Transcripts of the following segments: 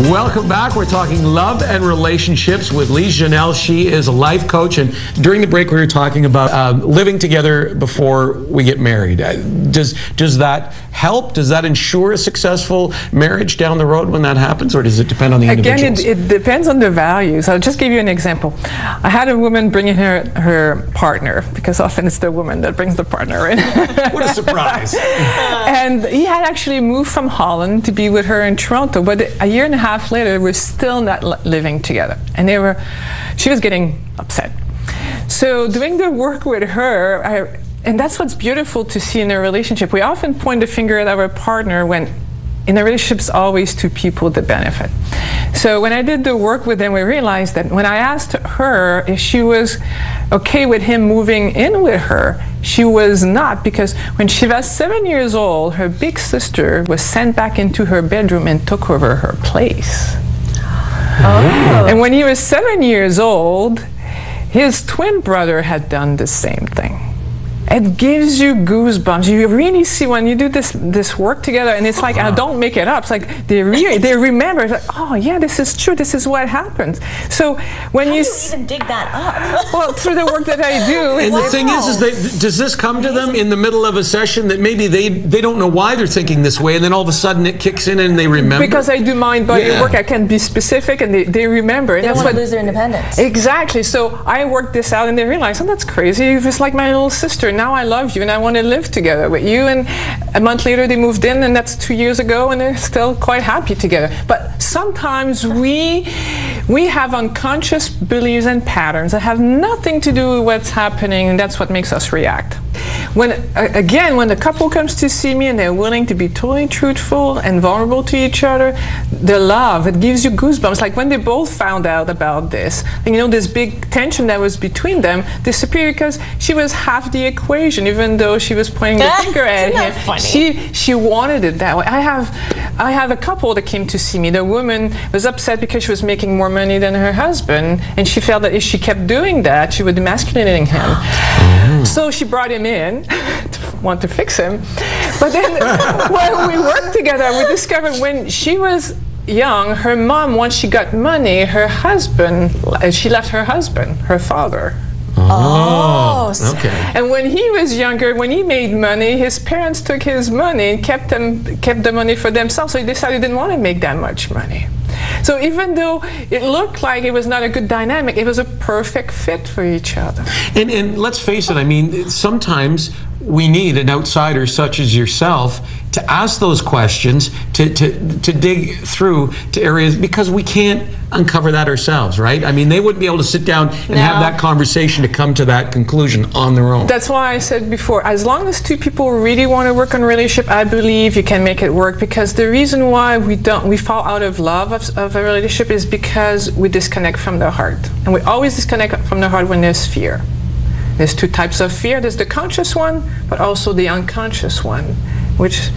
Welcome back. We're talking love and relationships with Lise Janelle. She is a life coach, and during the break we were talking about living together before we get married. Does that help? Does that ensure a successful marriage down the road when that happens, or does it depend on the individuals? Again, it depends on the values. I'll just give you an example. I had a woman bringing her partner, because often it's the woman that brings the partner in. What a surprise. And he had actually moved from Holland to be with her in Toronto, but a year and a half later, we're still not living together. And she was getting upset. So doing the work with her, and that's what's beautiful to see in a relationship. We often point the finger at our partner when in a relationship it's always two people that benefit. So when I did the work with them, we realized that when I asked her if she was okay with him moving in with her, she was not, because when she was 7 years old, her big sister was sent back into her bedroom and took over her place. Oh. And when he was 7 years old, his twin brother had done the same thing. It gives you goosebumps. You really see when you do this work together, and it's like, I don't make it up. It's like they remember. It's like, oh yeah, this is true. This is what happens. So when How do you even dig that up? Well, through the work that I do. And the thing is does this come to them in the middle of a session that maybe they don't know why they're thinking this way, and then all of a sudden it kicks in and they remember? Because I do mind body work, I can be specific, and they remember. And they don't want to lose their independence. Exactly. So I worked this out, and they realized, oh, that's crazy. It's like my little sister. Now I love you and I want to live together with you. And a month later they moved in, and that's 2 years ago, and they're still quite happy together. But sometimes we have unconscious beliefs and patterns that have nothing to do with what's happening, and that's what makes us react. When the couple comes to see me and they're willing to be totally truthful and vulnerable to each other, the love, it gives you goosebumps. Like when they both found out about this, and you know, this big tension that was between them disappeared because she was half the equation, even though she was pointing the finger at him. She wanted it that way. I have a couple that came to see me. The woman was upset because she was making more money than her husband, and she felt that if she kept doing that, she would be emasculating him. So she brought him in to want to fix him. But then when we worked together, we discovered when she was young, her mom, once she got money, her husband, she left her husband, her father. Oh, okay. And when he was younger, when he made money, his parents took his money and kept the money for themselves. So he decided he didn't want to make that much money. So even though it looked like it was not a good dynamic, it was a perfect fit for each other. And let's face it, I mean, sometimes we need an outsider such as yourself to ask those questions, to dig through to areas, because we can't uncover that ourselves, right? I mean, they wouldn't be able to sit down and have that conversation to come to that conclusion on their own. That's why I said before, as long as two people really want to work on a relationship, I believe you can make it work, because the reason why we fall out of love of a relationship is because we disconnect from the heart. And we always disconnect from the heart when there's fear. There's two types of fear. There's the conscious one, but also the unconscious one, which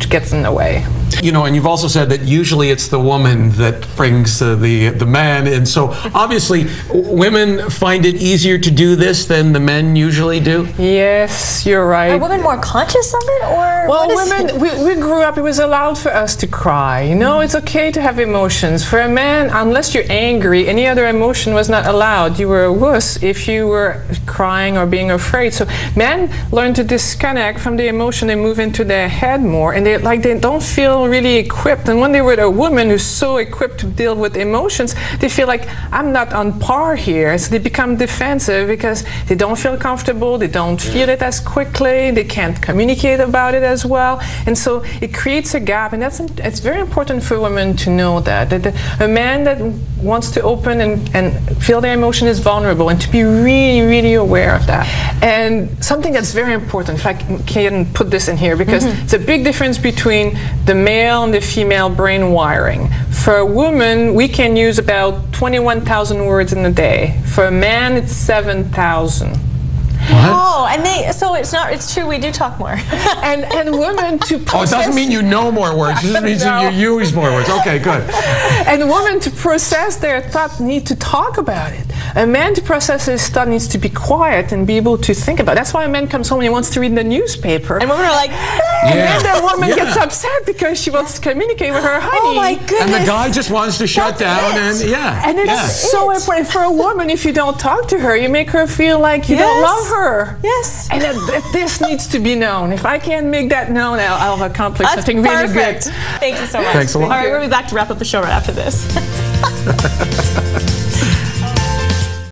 gets in the way. You know, and you've also said that usually it's the woman that brings the man, and so obviously women find it easier to do this than the men usually do. Yes, you're right. Are women more conscious of it, or well, women, we grew up, it was allowed for us to cry. You know, it's okay to have emotions. For a man, unless you're angry, any other emotion was not allowed. You were a wuss if you were crying or being afraid. So men learn to disconnect from the emotion and move into their head more, and they don't feel really equipped. And when they're with a woman who's so equipped to deal with emotions, they feel like, I'm not on par here. So they become defensive because they don't feel comfortable, they don't feel it as quickly, they can't communicate about it as well. And so it creates a gap, and it's very important for women to know that a man that wants to open and feel their emotion is vulnerable, and to be really, really aware of that. And something that's very important, if I can put this in here, because it's a big difference between the male and the female brain wiring. For a woman, we can use about 21,000 words in a day. For a man, it's 7,000. Oh, and so it's true, we do talk more. and women to process... Oh, it doesn't mean you know more words, it just means you use more words. Okay, good. And women to process their thought need to talk about it. A man to process his thought needs to be quiet and be able to think about it. That's why a man comes home and he wants to read the newspaper. And women are like... And then the woman gets upset because she wants to communicate with her honey. Oh my goodness. And the guy just wants to shut down and And it's so important for a woman. If you don't talk to her, you make her feel like you don't love her. Yes. And this needs to be known. If I can make that known, I'll have accomplished something really good. Thank you so much. Thanks a lot. All right, we'll be back to wrap up the show right after this.